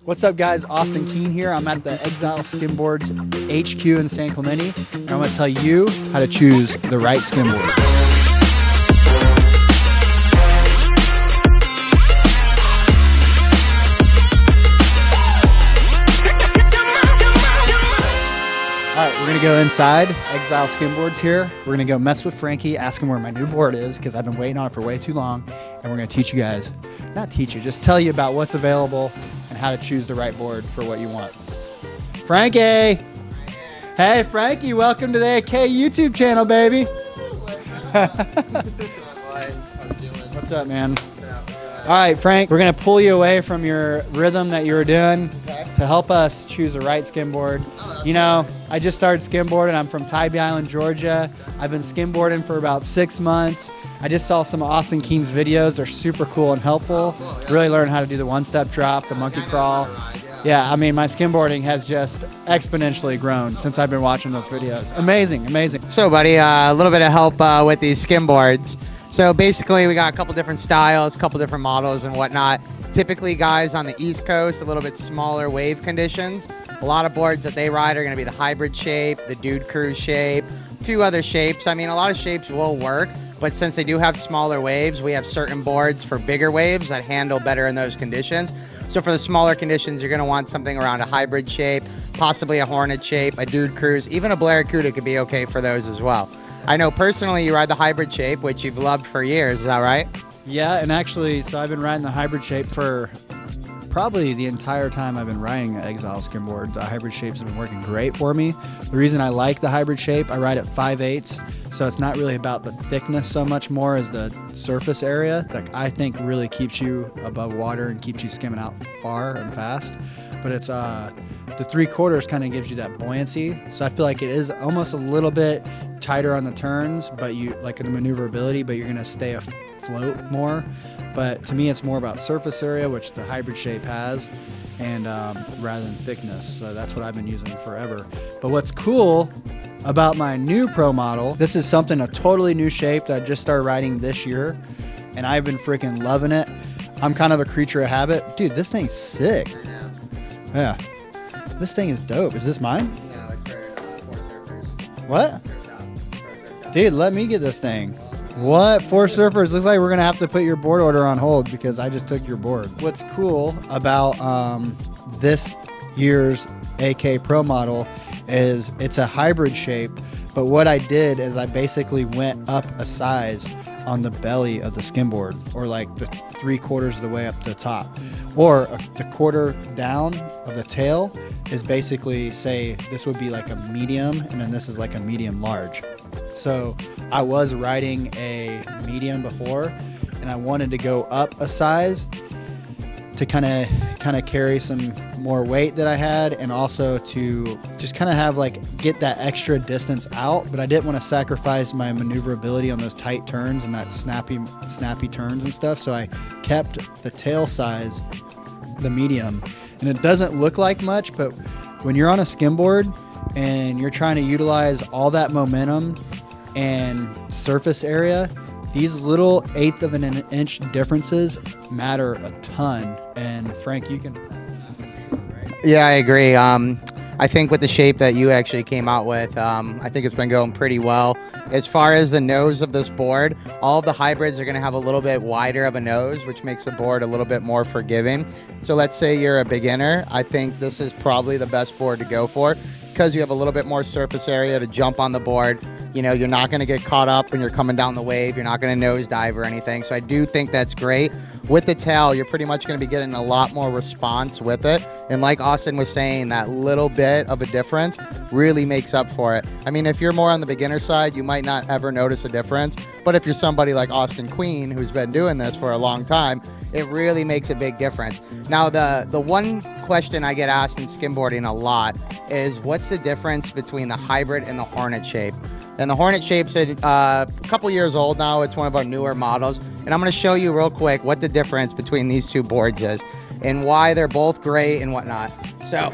What's up, guys? Austin Keene here. I'm at the Exile Skimboards HQ in San Clemente, and I'm going to tell you how to choose the right skimboard. All right, we're going to go inside Exile Skimboards here. We're going to go mess with Frankie, ask him where my new board is, because I've been waiting on it for way too long, and we're going to teach you guys, not teach you, just tell you about what's available and how to choose the right board for what you want. Frankie! Hey, Frankie, welcome to the AK YouTube channel, baby. What's up, man? All right, Frank, we're going to pull you away from your rhythm that you were doing to help us choose the right skimboard. You know, I just started skimboarding. I'm from Tybee Island, Georgia. I've been skimboarding for about 6 months. I just saw some of Austin Keene's videos. They're super cool and helpful. Really learned how to do the one-step drop, the monkey crawl. Yeah, I mean, my skimboarding has just exponentially grown since I've been watching those videos. Amazing, amazing. So, buddy, a little bit of help with these skimboards. So basically, we got a couple different styles, a couple different models and whatnot. Typically, guys on the East Coast, a little bit smaller wave conditions. A lot of boards that they ride are going to be the hybrid shape, the dude cruise shape, a few other shapes. I mean, a lot of shapes will work, but since they do have smaller waves, we have certain boards for bigger waves that handle better in those conditions. So for the smaller conditions, you're going to want something around a hybrid shape, possibly a Hornet shape, a dude cruise, even a Barracuda could be okay for those as well. I know personally you ride the hybrid shape, which you've loved for years. Is that right? Yeah, and actually, so I've been riding the hybrid shape for probably the entire time I've been riding an Exile skimboard. The hybrid shapes have been working great for me. The reason I like the hybrid shape, I ride at 5/8, so it's not really about the thickness so much more as the surface area that I think really keeps you above water and keeps you skimming out far and fast. But it's the 3/4 kind of gives you that buoyancy, so I feel like it is almost a little bit tighter on the turns, but you like the maneuverability, but you're gonna stay afloat more. But to me, it's more about surface area, which the hybrid shape has, and rather than thickness. So that's what I've been using forever. But what's cool about my new pro model, this is something, a totally new shape that I just started riding this year, and I've been freaking loving it. I'm kind of a creature of habit. Dude, this thing's sick. Yeah. This thing is dope. Is this mine? No, it's for 4 surfers. What? Dude, let me get this thing. What? 4 surfers? Looks like we're going to have to put your board order on hold because I just took your board. What's cool about this year's AK Pro model is it's a hybrid shape, but what I did is I basically went up a size on the belly of the skimboard, or like the 3/4 of the way up to the top, or the quarter down of the tail is basically, say this would be like a medium, and then this is like a medium large. So I was riding a medium before, and I wanted to go up a size to kind of carry some more weight that I had, and also to just kind of have get that extra distance out, but I didn't want to sacrifice my maneuverability on those tight turns and that snappy turns and stuff. So I kept the tail size the medium, and it doesn't look like much, but when you're on a skimboard and you're trying to utilize all that momentum and surface area, these little 1/8 of an inch differences matter a ton. And Frank, you can attest to that, right? Yeah, I agree. I think with the shape that you actually came out with, I think it's been going pretty well. As far as the nose of this board, all of the hybrids are going to have a little bit wider of a nose, which makes the board a little bit more forgiving. So let's say you're a beginner. I think this is probably the best board to go for because you have a little bit more surface area to jump on the board. You know, you're not going to get caught up when you're coming down the wave. You're not going to nosedive or anything. So I do think that's great. With the tail, you're pretty much going to be getting a lot more response with it. And like Austin was saying, that little bit of a difference really makes up for it. I mean, if you're more on the beginner side, you might not ever notice a difference. But if you're somebody like Austin Keene, who's been doing this for a long time, it really makes a big difference. Now, the one question I get asked in skimboarding a lot is, what's the difference between the hybrid and the Hornet shape? And the Hornet shape's a couple years old now. It's one of our newer models. And I'm going to show you real quick what the difference between these two boards is and why they're both great and whatnot. So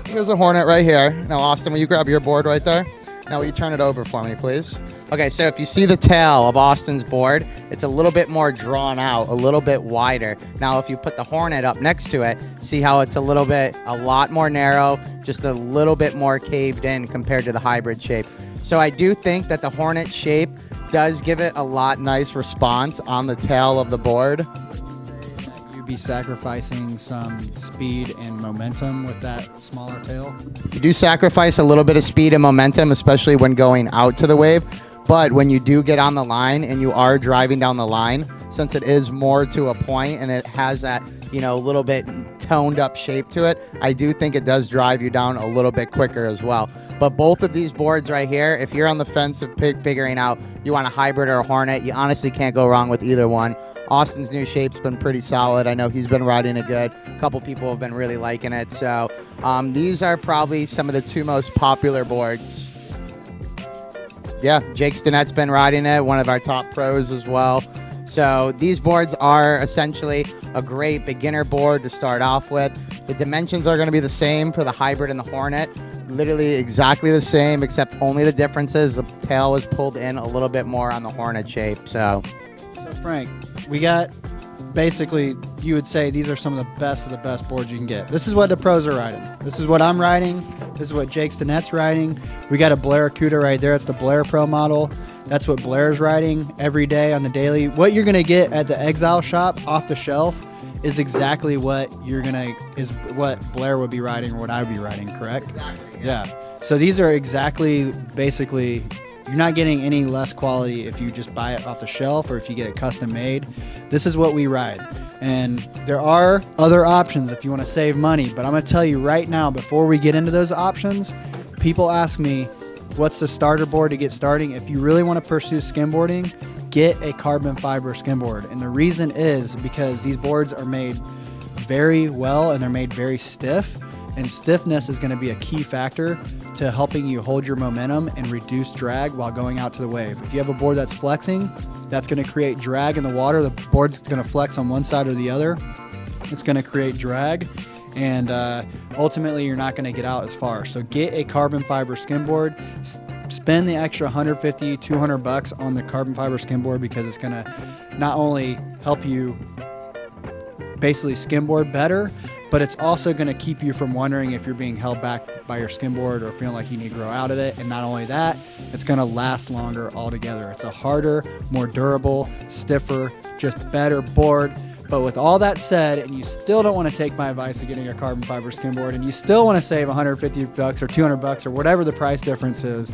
here's a Hornet right here. Now, Austin, will you grab your board right there? Now, will you turn it over for me, please? Okay, so if you see the tail of Austin's board, it's a little bit more drawn out, a little bit wider. Now, if you put the Hornet up next to it, see how it's a lot more narrow, just a little bit more caved in compared to the hybrid shape. So I do think that the Hornet shape does give it a lot nice response on the tail of the board. You'd be sacrificing some speed and momentum with that smaller tail. You do sacrifice a little bit of speed and momentum, especially when going out to the wave. But when you do get on the line and you are driving down the line, since it is more to a point and it has that, you know, little bit toned up shape to it, I do think it does drive you down a little bit quicker as well. But both of these boards right here, if you're on the fence of figuring out you want a hybrid or a Hornet, you honestly can't go wrong with either one. Austin's new shape's been pretty solid. I know he's been riding it good. A couple people have been really liking it. So these are probably some of the two most popular boards. Yeah, Jake Stinnett's been riding it, one of our top pros as well. So these boards are essentially a great beginner board to start off with. The dimensions are going to be the same for the hybrid and the Hornet. Literally exactly the same, except only the difference is the tail was pulled in a little bit more on the Hornet shape. So Frank, we got basically, you would say these are some of the best boards you can get. This is what the pros are riding. This is what I'm riding. This is what Jake Stinnett's riding. We got a Blair Cuda right there. It's the Blair Pro model. That's what Blair's riding every day on the daily. What you're gonna get at the Exile shop off the shelf is exactly what what Blair would be riding or what I would be riding, correct? Exactly. Yeah. So these are exactly, basically, you're not getting any less quality if you just buy it off the shelf or if you get it custom made. This is what we ride. And there are other options if you want to save money, but I'm going to tell you right now, before we get into those options, people ask me, what's the starter board to get starting? If you really want to pursue skimboarding, get a carbon fiber skimboard. And the reason is because these boards are made very well and they're made very stiff, and stiffness is going to be a key factor to helping you hold your momentum and reduce drag while going out to the wave. If you have a board that's flexing, that's going to create drag in the water. The board's going to flex on one side or the other. It's going to create drag, and ultimately you're not going to get out as far. So get a carbon fiber skimboard. Spend the extra 150, 200 bucks on the carbon fiber skimboard, because it's going to not only help you basically skimboard better, but it's also going to keep you from wondering if you're being held back by your skimboard or feeling like you need to grow out of it. And not only that, it's going to last longer altogether. It's a harder, more durable, stiffer, just better board. But with all that said, and you still don't want to take my advice of getting a carbon fiber skimboard, and you still want to save 150 bucks or 200 bucks or whatever the price difference is,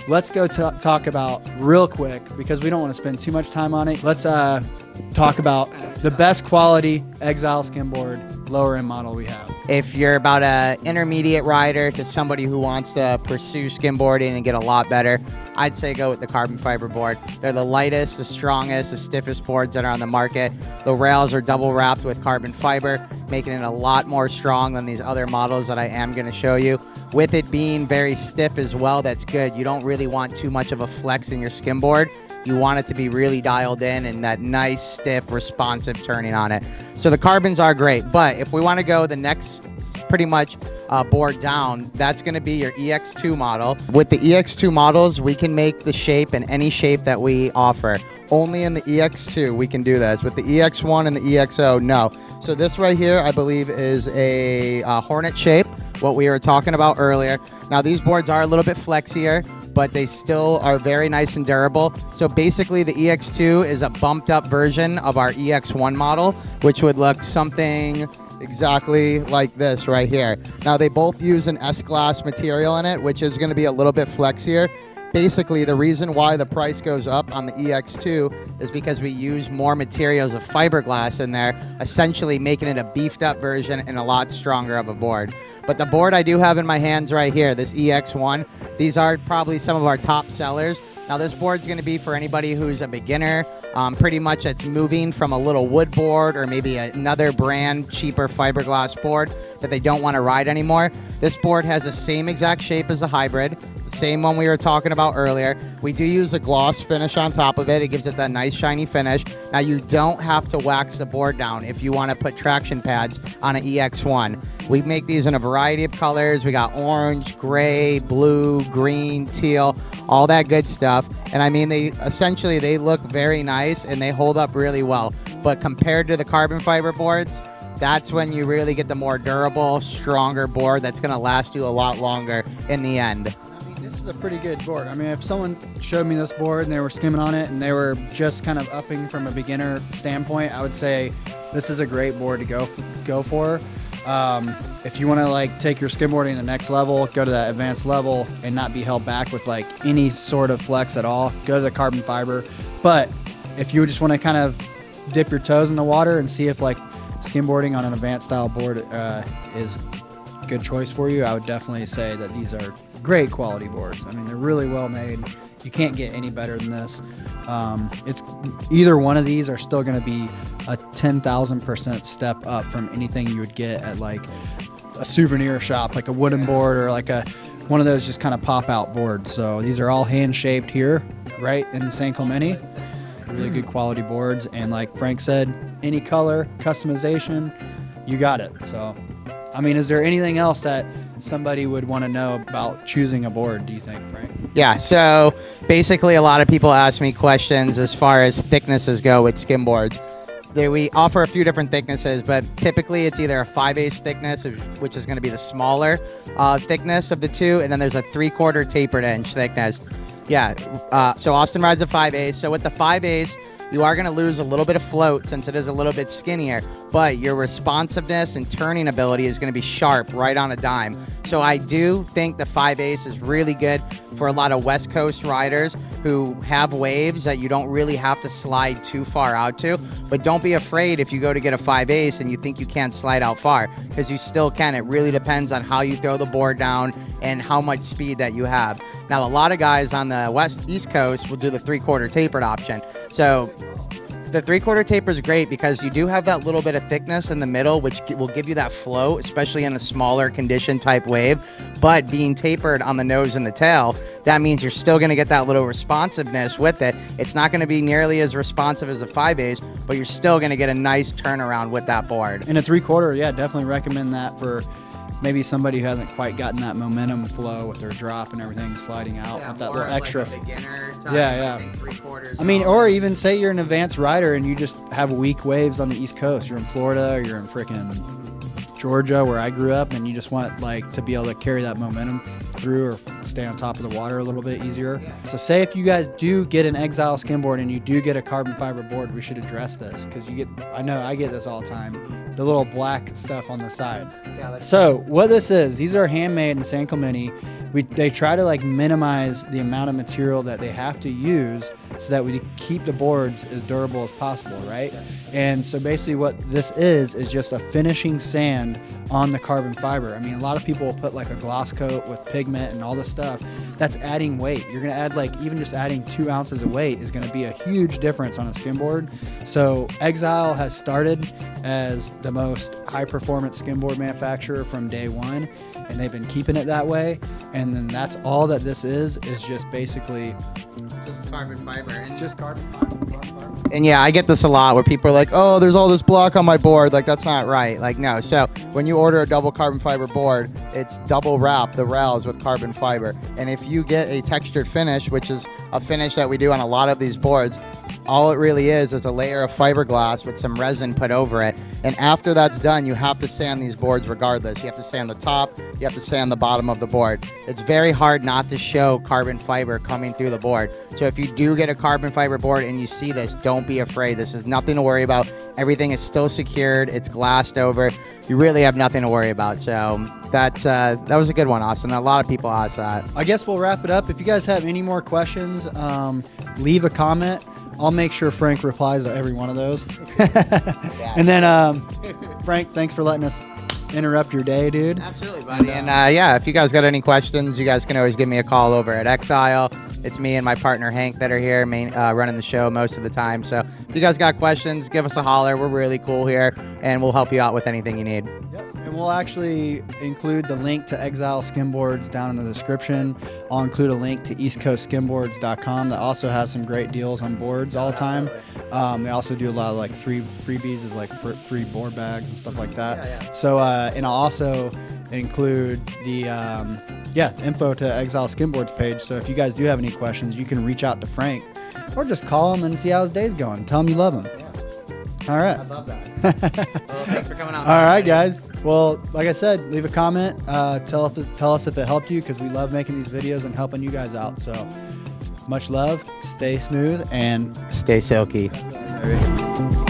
let's go talk about real quick, because we don't want to spend too much time on it. Let's talk about the best quality Exile skimboard lower end model we have. if you're about an intermediate rider to somebody who wants to pursue skimboarding and get a lot better, I'd say go with the carbon fiber board. They're the lightest, the strongest, the stiffest boards that are on the market. The rails are double wrapped with carbon fiber, making it a lot more strong than these other models that I am going to show you. With it being very stiff as well, that's good. You don't really want too much of a flex in your skimboard. You want it to be really dialed in and that nice, stiff, responsive turning on it. So the carbons are great, but if we want to go the next pretty much board down, that's going to be your EX2 model. With the EX2 models, we can make the shape in any shape that we offer. Only in the EX2 we can do this. With the EX1 and the EXO, no. So this right here, I believe, is a Hornet shape, what we were talking about earlier. Now these boards are a little bit flexier, but they still are very nice and durable. So basically the EX2 is a bumped up version of our EX1 model, which would look something exactly like this right here. Now they both use an S-glass material in it, which is going to be a little bit flexier. Basically, the reason why the price goes up on the EX2 is because we use more materials of fiberglass in there, essentially making it a beefed up version and a lot stronger of a board. But the board I do have in my hands right here, this EX1, these are probably some of our top sellers. Now this board's going to be for anybody who's a beginner, pretty much that's moving from a little wood board or maybe another brand cheaper fiberglass board that they don't want to ride anymore. This board has the same exact shape as the hybrid, same one we were talking about earlier. We do use a gloss finish on top of it. It gives it that nice shiny finish. Now you don't have to wax the board down if you want to put traction pads on an EX1. We make these in a variety of colors. We got orange, gray, blue, green, teal, all that good stuff. And I mean, they look very nice and they hold up really well. But compared to the carbon fiber boards, that's when you really get the more durable, stronger board that's going to last you a lot longer in the end. I mean, this is a pretty good board. I mean, if someone showed me this board and they were skimming on it and they were just kind of upping from a beginner standpoint, I would say this is a great board to go for. If you want to like take your skimboarding to the next level, go to that advanced level and not be held back with like any sort of flex at all, go to the carbon fiber. But if you just want to kind of dip your toes in the water and see if like skimboarding on an advanced style board is a good choice for you, I would definitely say that these are great quality boards. I mean, they're really well made. You can't get any better than this. It's either one of these are still going to be a 10,000% step up from anything you would get at like a souvenir shop, like a wooden board or like one of those just kind of pop out boards. So these are all hand shaped here, right in San Clemente. Really good quality boards, and like Frank said, any color customization, you got it. So I mean, is there anything else that somebody would want to know about choosing a board, do you think, Frank? Yeah, so basically a lot of people ask me questions as far as thicknesses go with skim boards. We offer a few different thicknesses, but typically it's either a 5/8 thickness, which is going to be the smaller thickness of the two, and then there's a 3/4 tapered inch thickness. Yeah, so Austin rides a 5/8. So with the 5/8, you are going to lose a little bit of float since it is a little bit skinnier, but your responsiveness and turning ability is going to be sharp right on a dime. So I do think the 5/8 is really good for a lot of West Coast riders who have waves that you don't really have to slide too far out to. But don't be afraid if you go to get a 5/8 and you think you can't slide out far, because you still can. It really depends on how you throw the board down and how much speed that you have. Now, a lot of guys on the East Coast will do the 3/4 tapered option. So the 3/4 taper is great because you do have that little bit of thickness in the middle, which will give you that flow, especially in a smaller condition type wave. But being tapered on the nose and the tail, that means you're still going to get that little responsiveness with it. It's not going to be nearly as responsive as a 5/8, but you're still going to get a nice turnaround with that board. And a 3/4, yeah, definitely recommend that for maybe somebody who hasn't quite gotten that momentum flow with their drop and everything sliding out, Yeah, with that more little extra. like a beginner type, Yeah. I think 3/4. I mean, or even say you're an advanced rider and you just have weak waves on the East Coast. You're in Florida, or you're in freaking Georgia, where I grew up, and you just want like to be able to carry that momentum through or stay on top of the water a little bit easier. So say if you guys do get an Exile skimboard and you do get a carbon fiber board, we should address this, because I know I get this all the time, the little black stuff on the side. Yeah, So what this is, these are handmade in San Clemente. They try to like minimize the amount of material that they have to use so that we keep the boards as durable as possible, right? And so basically what this is just a finishing sand on the carbon fiber. I mean, a lot of people will put like a gloss coat with pigment and all this stuff. That's adding weight. You're gonna add like, even just adding 2 ounces of weight is gonna be a huge difference on a skimboard. So Exile has started as the most high performance skimboard manufacturer from day one, and they've been keeping it that way. And then that's all that this is just basically just carbon fiber. And just carbon fiber. And yeah, I get this a lot where people are like, oh, there's all this block on my board. Like, that's not right. Like, no. So when you order a double carbon fiber board, it's double wrap the rails with carbon fiber. And if you get a textured finish, which is a finish that we do on a lot of these boards, all it really is a layer of fiberglass with some resin put over it. And after that's done, you have to sand these boards regardless. You have to sand the top, you have to sand the bottom of the board. It's very hard not to show carbon fiber coming through the board. So if you do get a carbon fiber board and you see this, don't be afraid. This is nothing to worry about. Everything is still secured. It's glassed over. You really have nothing to worry about. So that was a good one, Austin. A lot of people ask that. I guess we'll wrap it up. If you guys have any more questions, leave a comment. I'll make sure Frank replies to every one of those. And then, Frank, thanks for letting us interrupt your day, dude. Absolutely, buddy. And yeah, if you guys got any questions, you guys can always give me a call over at Exile. It's me and my partner Hank that are here running the show most of the time. So if you guys got questions, give us a holler. We're really cool here, and we'll help you out with anything you need. Yep. And we'll actually include the link to Exile Skimboards down in the description. I'll include a link to eastcoastskimboards.com that also has some great deals on boards all the time. They also do a lot of like freebies, is like free board bags and stuff like that. So, and I'll also include the info to Exile Skimboards page. So if you guys do have any questions, you can reach out to Frank or just call him and see how his day's going. Tell him you love him. All right. I love that. Well, thanks for coming out. All right, guys. Well, like I said, leave a comment. Tell us if it helped you, because we love making these videos and helping you guys out. So much love. Stay smooth and stay silky. All right.